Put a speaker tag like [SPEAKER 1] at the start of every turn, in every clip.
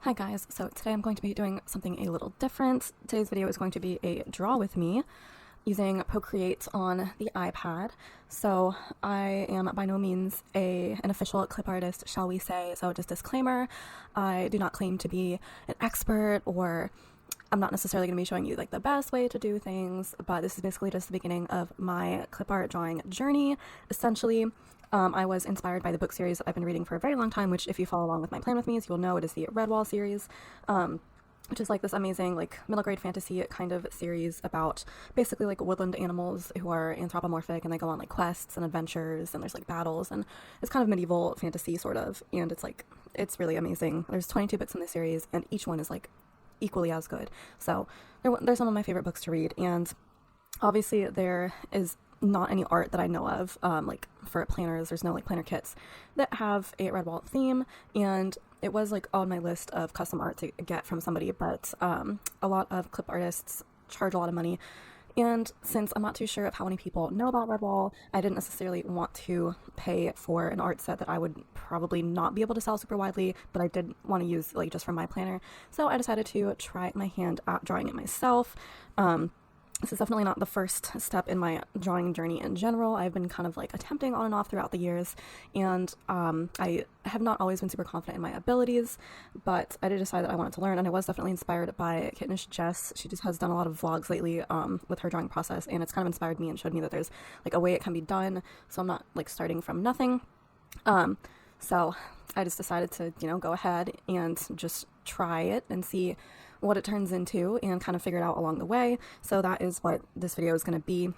[SPEAKER 1] Hi guys, so today I'm going to be doing something a little different. Today's video is going to be a draw with me using Procreate on the iPad. So I am by no means an official clip artist, shall we say. So just disclaimer, I do not claim to be an expert, or I'm not necessarily going to be showing you like the best way to do things, but this is basically just the beginning of my clip art drawing journey. Essentially, I was inspired by the book series that I've been reading for a very long time, which if you follow along with my plan with me, you'll know it is the Redwall series, which is like this amazing like middle grade fantasy kind of series about basically like woodland animals who are anthropomorphic, and they go on like quests and adventures, and there's like battles, and it's kind of medieval fantasy sort of, and it's really amazing. There's 22 books in the series, and each one is like equally as good. So they're some of my favorite books to read, and obviously there is not any art that I know of, like for planners, there's no like planner kits that have a Redwall theme, and it was like on my list of custom art to get from somebody, but a lot of clip artists charge a lot of money, and since I'm not too sure of how many people know about Redwall, I didn't necessarily want to pay for an art set that I would probably not be able to sell super widely, but I did want to use like just from my planner, so I decided to try my hand at drawing it myself. This is definitely not the first step in my drawing journey in general. I've been kind of like attempting on and off throughout the years, and I have not always been super confident in my abilities, but I did decide that I wanted to learn, and I was definitely inspired by Kittenish Jess. She just has done a lot of vlogs lately with her drawing process, and it's kind of inspired me and showed me that there's like a way it can be done, so I'm not like starting from nothing. So I just decided to, go ahead and just try it and see what it turns into, and kind of figure it out along the way. So that is what this video is going to be.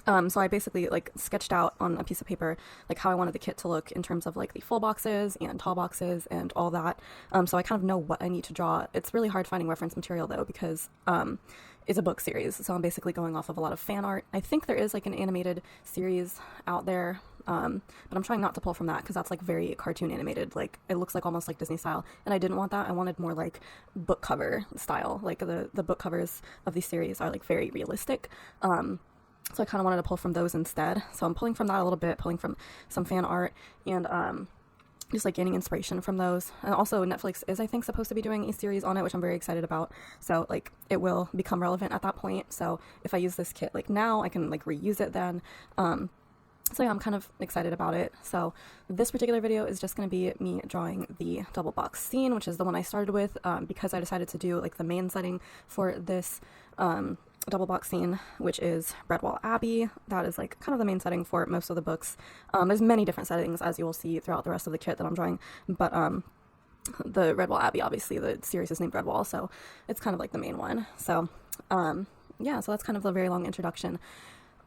[SPEAKER 1] So I basically like sketched out on a piece of paper like how I wanted the kit to look in terms of like the full boxes and tall boxes and all that. So I kind of know what I need to draw. It's really hard finding reference material though, because it's a book series, so I'm basically going off of a lot of fan art. I think there is like an animated series out there, but I'm trying not to pull from that because that's like very cartoon animated. Like it looks like almost like Disney style, and I didn't want that. I wanted more like book cover style. Like the book covers of these series are like very realistic. So I kind of wanted to pull from those instead. So I'm pulling from that a little bit, pulling from some fan art, and just like gaining inspiration from those. And also Netflix is, I think, supposed to be doing a series on it, which I'm very excited about. So like it will become relevant at that point. So if I use this kit like now, I can like reuse it then. So yeah, I'm kind of excited about it. So this particular video is just going to be me drawing the double box scene, which is the one I started with, because I decided to do like the main setting for this double box scene, which is Redwall Abbey. That is like kind of the main setting for most of the books. There's many different settings, as you will see throughout the rest of the kit that I'm drawing, but the Redwall Abbey, obviously the series is named Redwall, so it's kind of like the main one. So yeah, so that's kind of a very long introduction,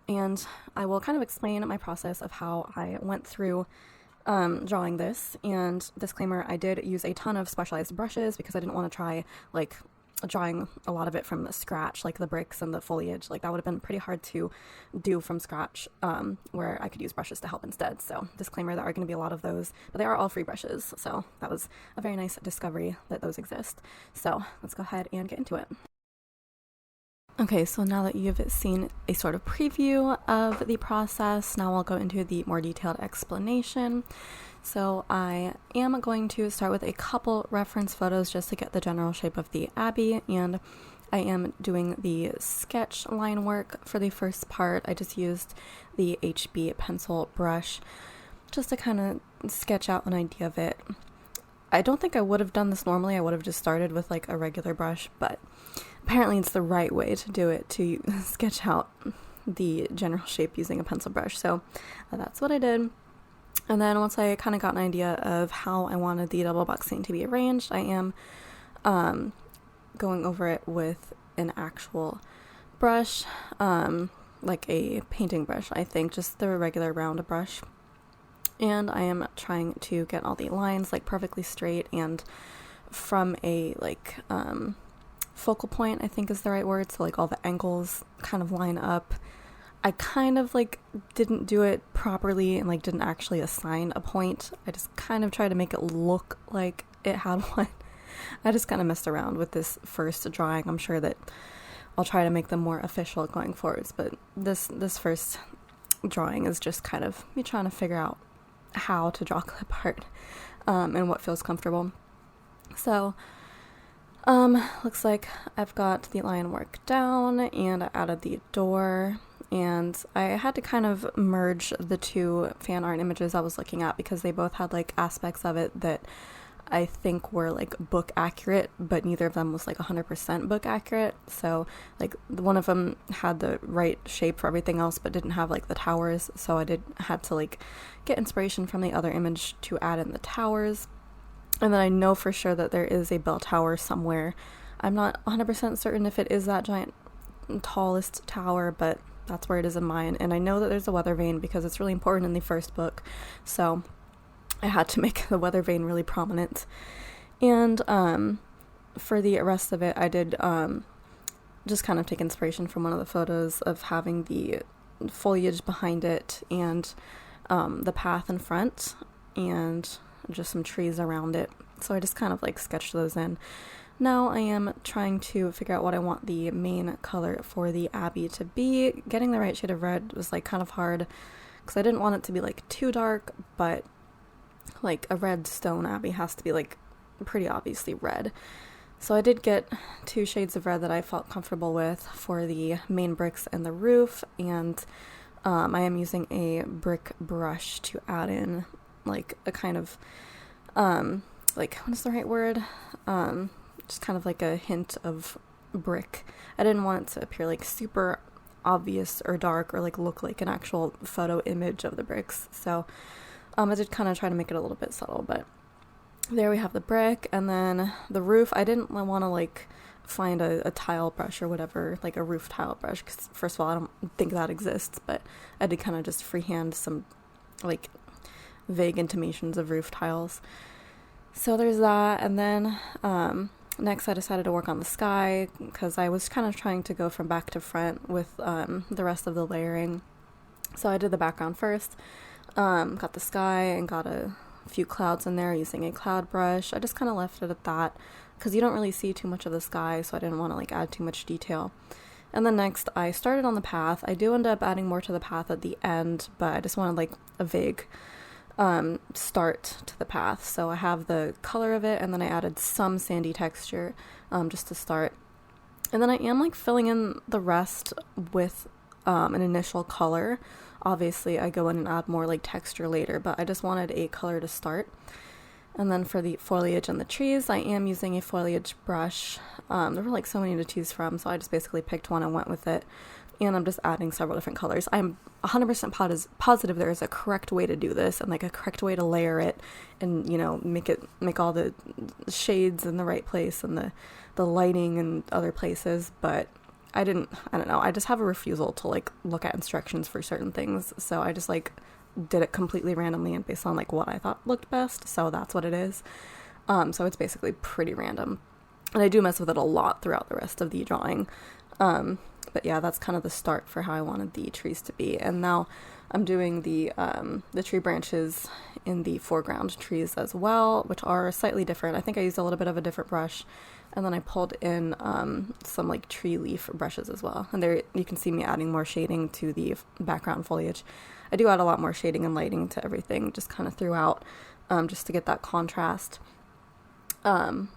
[SPEAKER 1] and I will kind of explain my process of how I went through drawing this. And disclaimer, I did use a ton of specialized brushes because I didn't want to try like drawing a lot of it from scratch, like the bricks and the foliage. Like that would have been pretty hard to do from scratch, where I could use brushes to help instead. So disclaimer, there are going to be a lot of those, but they are all free brushes, so that was a very nice discovery that those exist. So let's go ahead and get into it. Okay, so now that you've seen a sort of preview of the process, now I'll go into the more detailed explanation. So I am going to start with a couple reference photos just to get the general shape of the abbey, and I am doing the sketch line work for the first part. I just used the HB pencil brush just to kind of sketch out an idea of it. I don't think I would have done this normally. I would have just started with like a regular brush, but apparently it's the right way to do it, to sketch out the general shape using a pencil brush. So that's what I did. And then once I kind of got an idea of how I wanted the double box scene to be arranged, I am going over it with an actual brush, like a painting brush, I think, just the regular round brush. And I am trying to get all the lines like perfectly straight and from a like focal point, I think is the right word, so like all the angles kind of line up. I kind of like didn't do it properly and like didn't actually assign a point. I just kind of tried to make it look like it had one. I just kind of messed around with this first drawing. I'm sure that I'll try to make them more official going forwards, but this first drawing is just kind of me trying to figure out how to draw clip art and what feels comfortable. So Looks like I've got the line work down and I added the door, and I had to kind of merge the two fan art images I was looking at because they both had like aspects of it that I think were like book accurate, but neither of them was like 100% book accurate. So like one of them had the right shape for everything else but didn't have like the towers, so I had to like get inspiration from the other image to add in the towers. And then I know for sure that there is a bell tower somewhere. I'm not 100% certain if it is that giant tallest tower, but that's where it is in mine. And I know that there's a weather vane because it's really important in the first book, so I had to make the weather vane really prominent. And for the rest of it, I did just kind of take inspiration from one of the photos of having the foliage behind it and the path in front and just some trees around it. So I just kind of like sketched those in. Now I am trying to figure out what I want the main color for the abbey to be. Getting the right shade of red was like kind of hard because I didn't want it to be like too dark, but like a red stone abbey has to be like pretty obviously red. So I did get 2 shades of red that I felt comfortable with for the main bricks and the roof, and I am using a brick brush to add in like a kind of like, what is the right word, just kind of like a hint of brick. I didn't want it to appear like super obvious or dark or like look like an actual photo image of the bricks, so I did kind of try to make it a little bit subtle. But there we have the brick, and then the roof. I didn't want to like find a tile brush or whatever, like a roof tile brush, because first of all I don't think that exists, but I did kind of just freehand some like vague intimations of roof tiles. So there's that. And then next I decided to work on the sky because I was kind of trying to go from back to front with the rest of the layering. So I did the background first, got the sky and got a few clouds in there using a cloud brush. I just kind of left it at that because you don't really see too much of the sky, so I didn't want to like add too much detail. And then next I started on the path. I do end up adding more to the path at the end, but I just wanted like a vague start to the path. So I have the color of it, and then I added some sandy texture just to start. And then I am like filling in the rest with an initial color. Obviously I go in and add more like texture later, but I just wanted a color to start. And then for the foliage and the trees, I am using a foliage brush. There were like so many to choose from, so I just basically picked one and went with it. And I'm just adding several different colors. I'm 100% positive there is a correct way to do this and like a correct way to layer it and, you know, make all the shades in the right place and the lighting in other places, but I don't know. I just have a refusal to like look at instructions for certain things. So I just like did it completely randomly and based on like what I thought looked best. So that's what it is. So it's basically pretty random. And I do mess with it a lot throughout the rest of the drawing. But yeah, that's kind of the start for how I wanted the trees to be. And now I'm doing the tree branches in the foreground trees as well, which are slightly different. I think I used a little bit of a different brush, and then I pulled in some like tree leaf brushes as well. And there you can see me adding more shading to the background foliage. I do add a lot more shading and lighting to everything, just kind of throughout, just to get that contrast. And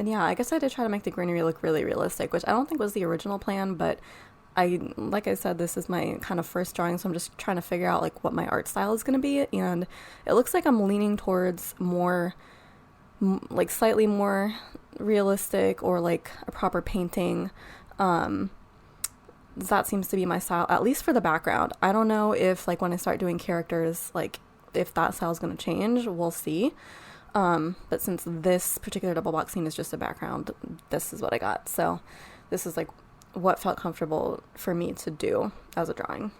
[SPEAKER 1] yeah, I guess I did try to make the greenery look really realistic, which I don't think was the original plan, but like I said, this is my kind of first drawing, so I'm just trying to figure out like what my art style is going to be, and it looks like I'm leaning towards more, like slightly more realistic or like a proper painting. That seems to be my style, at least for the background. I don't know if like when I start doing characters, like if that style is going to change, we'll see. But since this particular double box scene is just a background, this is what I got. So this is like what felt comfortable for me to do as a drawing.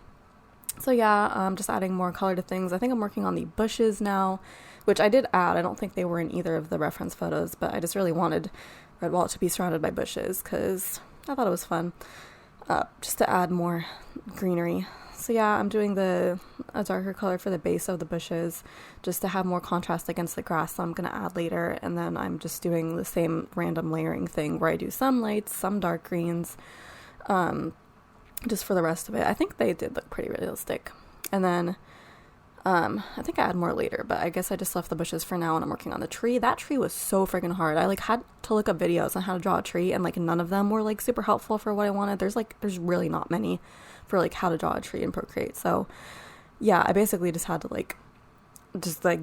[SPEAKER 1] So yeah, I'm just adding more color to things. I think I'm working on the bushes now, which I did add. I don't think they were in either of the reference photos, but I just really wanted Redwall to be surrounded by bushes because I thought it was fun, just to add more greenery. So yeah, I'm doing a darker color for the base of the bushes just to have more contrast against the grass that I'm going to add later. And then I'm just doing the same random layering thing where I do some lights, some dark greens, just for the rest of it. I think they did look pretty realistic. And then I think I add more later, but I guess I just left the bushes for now and I'm working on the tree. That tree was so freaking hard. I like had to look up videos on how to draw a tree, and like none of them were like super helpful for what I wanted. There's really not many for like how to draw a tree in Procreate. So yeah, I basically just had to like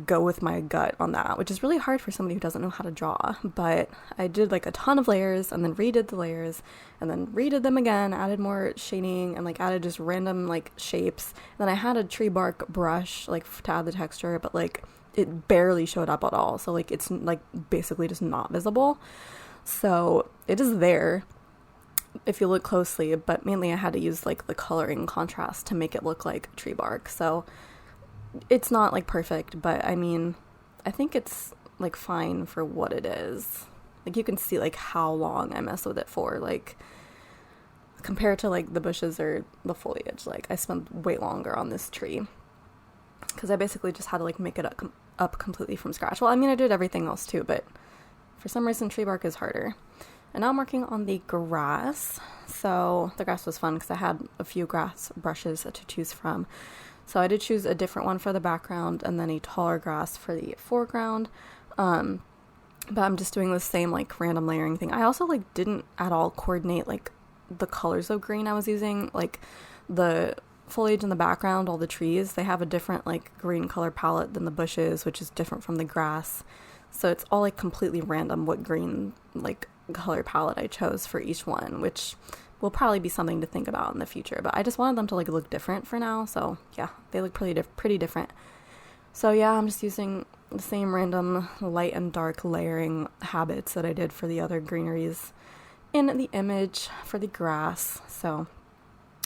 [SPEAKER 1] go with my gut on that, which is really hard for somebody who doesn't know how to draw. But I did like a ton of layers and then redid the layers and then redid them again, added more shading and like added just random like shapes. And then I had a tree bark brush like to add the texture, but like it barely showed up at all. So like it's like basically just not visible. So it is there if you look closely, but mainly I had to use like the coloring contrast to make it look like tree bark. So it's not like perfect, but I mean, I think it's like fine for what it is. Like you can see like how long I mess with it for, like compared to like the bushes or the foliage. Like I spent way longer on this tree because I basically just had to like make it up completely from scratch. Well, I mean, I did everything else too, but for some reason tree bark is harder. And now I'm working on the grass. So the grass was fun because I had a few grass brushes to choose from. So I did choose a different one for the background and then a taller grass for the foreground. But I'm just doing the same like random layering thing. I also like didn't at all coordinate like the colors of green I was using. Like the foliage in the background, all the trees, they have a different like green color palette than the bushes, which is different from the grass. So it's all like completely random what green like color palette I chose for each one, which will probably be something to think about in the future, but I just wanted them to like look different for now. So yeah, they look pretty different. So yeah, I'm just using the same random light and dark layering habits that I did for the other greeneries in the image for the grass. So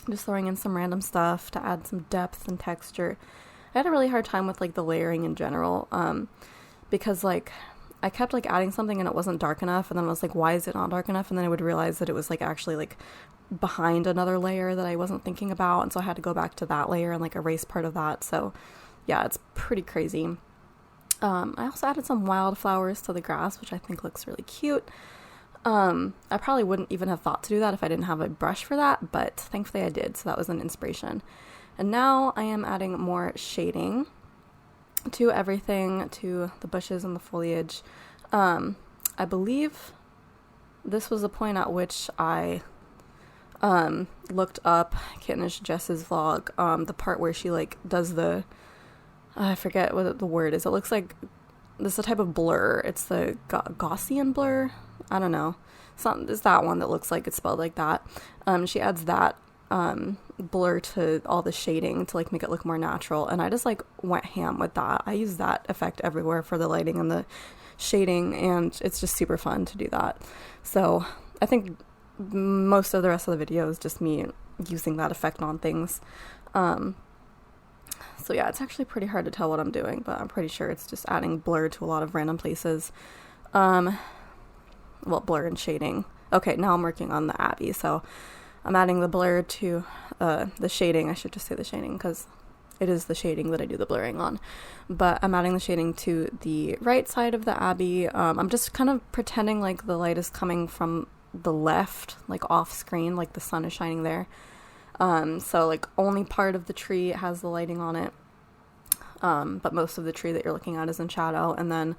[SPEAKER 1] I'm just throwing in some random stuff to add some depth and texture. I had a really hard time with like the layering in general, because like I kept like adding something and it wasn't dark enough, and then I was like, why is it not dark enough? And then I would realize that it was like actually like behind another layer that I wasn't thinking about, and so I had to go back to that layer and like erase part of that. So yeah, it's pretty crazy. I also added some wildflowers to the grass, which I think looks really cute. I probably wouldn't even have thought to do that if I didn't have a brush for that, but thankfully I did, so that was an inspiration. And now I am adding more shading to everything, to the bushes and the foliage. I believe this was the point at which I looked up Kittenish Jess's vlog, the part where she like does the I forget what the word is. It looks like this is a type of blur. It's the Gaussian blur. I don't know. It's that one that looks like it's spelled like that. She adds that blur to all the shading to like make it look more natural, and I just like went ham with that. I use that effect everywhere for the lighting and the shading, and it's just super fun to do that. So I think most of the rest of the video is just me using that effect on things. So yeah, it's actually pretty hard to tell what I'm doing, but I'm pretty sure it's just adding blur to a lot of random places. Well, blur and shading. Okay, now I'm working on the Abbey, so I'm adding the blur to the shading. I should just say the shading because it is the shading that I do the blurring on. But I'm adding the shading to the right side of the Abbey. I'm just kind of pretending like the light is coming from the left, like off screen, like the sun is shining there. So like only part of the tree has the lighting on it. But most of the tree that you're looking at is in shadow, and then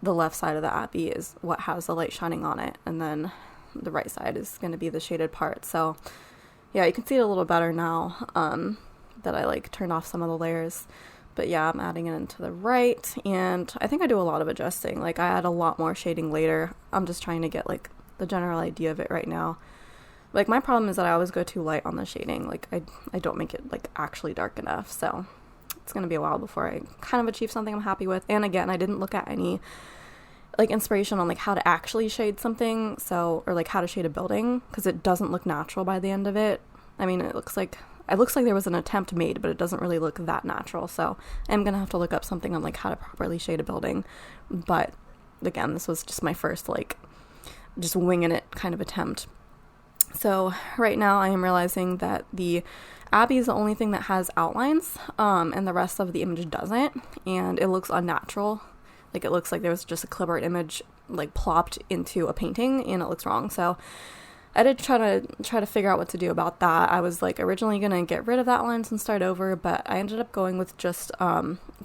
[SPEAKER 1] the left side of the Abbey is what has the light shining on it, and then the right side is going to be the shaded part. So yeah, you can see it a little better now that I like turned off some of the layers. But yeah, I'm adding it into the right, and I think I do a lot of adjusting. Like I add a lot more shading later. I'm just trying to get like the general idea of it right now. Like my problem is that I always go too light on the shading. Like I don't make it like actually dark enough. So it's going to be a while before I kind of achieve something I'm happy with. And again, I didn't look at any like inspiration on like how to actually shade something, so, or like how to shade a building, because it doesn't look natural by the end of it. I mean, it looks like there was an attempt made, but it doesn't really look that natural. So I'm gonna have to look up something on like how to properly shade a building. But again, this was just my first like just winging it kind of attempt. So right now I am realizing that the Abbey is the only thing that has outlines, and the rest of the image doesn't, and it looks unnatural. Like, it looks like there was just a Clipart image, like, plopped into a painting, and it looks wrong. So I did try to figure out what to do about that. I was like originally gonna get rid of the outlines and start over, but I ended up going with just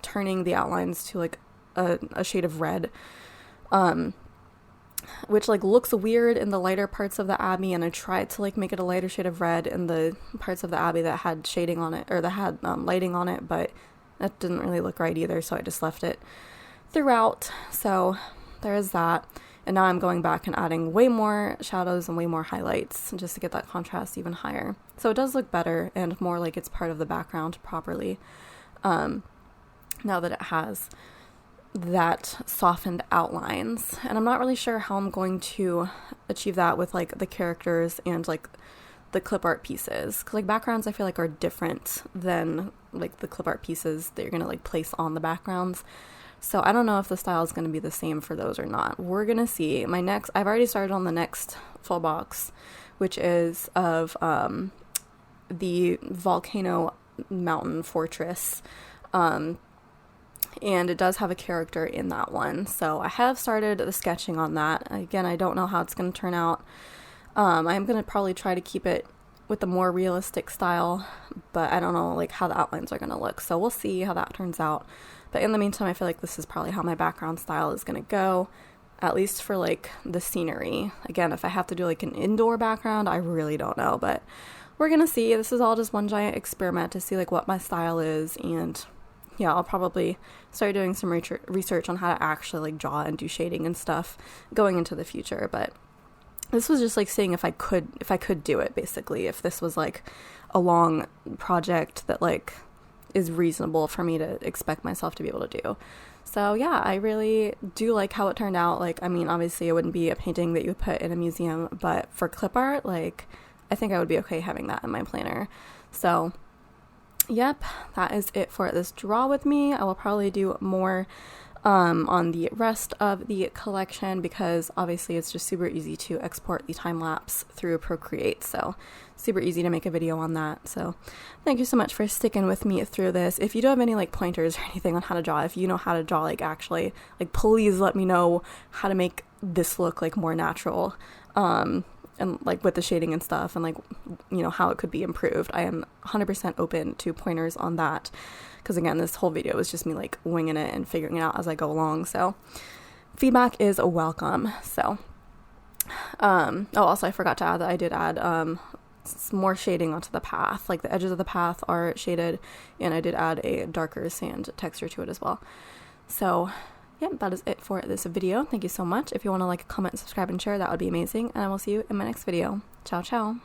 [SPEAKER 1] turning the outlines to like a shade of red, which like looks weird in the lighter parts of the abbey, and I tried to like make it a lighter shade of red in the parts of the abbey that had shading on it, or that had lighting on it, but that didn't really look right either, so I just left it throughout. So there is that. And now I'm going back and adding way more shadows and way more highlights just to get that contrast even higher. So it does look better and more like it's part of the background properly, now that it has that softened outlines. And I'm not really sure how I'm going to achieve that with like the characters and like the clip art pieces, because like backgrounds I feel like are different than like the clip art pieces that you're gonna like place on the backgrounds. So I don't know if the style is going to be the same for those or not. We're going to see. I've already started on the next full box, which is of the volcano mountain fortress. And it does have a character in that one. So I have started the sketching on that. Again, I don't know how it's going to turn out. I'm going to probably try to keep it with the more realistic style, but I don't know like how the outlines are going to look. So we'll see how that turns out. But in the meantime, I feel like this is probably how my background style is going to go, at least for like the scenery. Again, if I have to do like an indoor background, I really don't know, but we're going to see. This is all just one giant experiment to see like what my style is. And yeah, I'll probably start doing some research on how to actually like draw and do shading and stuff going into the future. But this was just like seeing if I could do it, basically, if this was like a long project that like is reasonable for me to expect myself to be able to do. So yeah, I really do like how it turned out. Like, I mean, obviously it wouldn't be a painting that you would put in a museum, but for clip art, like, I think I would be okay having that in my planner. So yep, that is it for this draw with me. I will probably do more on the rest of the collection, because obviously it's just super easy to export the time lapse through Procreate, so super easy to make a video on that. So thank you so much for sticking with me through this. If you do have any like pointers or anything on how to draw, if you know how to draw like actually, like please let me know how to make this look like more natural, and like with the shading and stuff, and like, you know, how it could be improved. I am 100% open to pointers on that, because again, this whole video is just me like winging it and figuring it out as I go along. So feedback is welcome. So oh, also I forgot to add that I did add some more shading onto the path. Like the edges of the path are shaded, and I did add a darker sand texture to it as well. So yeah, that is it for this video. Thank you so much. If you want to like, comment, subscribe, and share, that would be amazing. And I will see you in my next video. Ciao, ciao.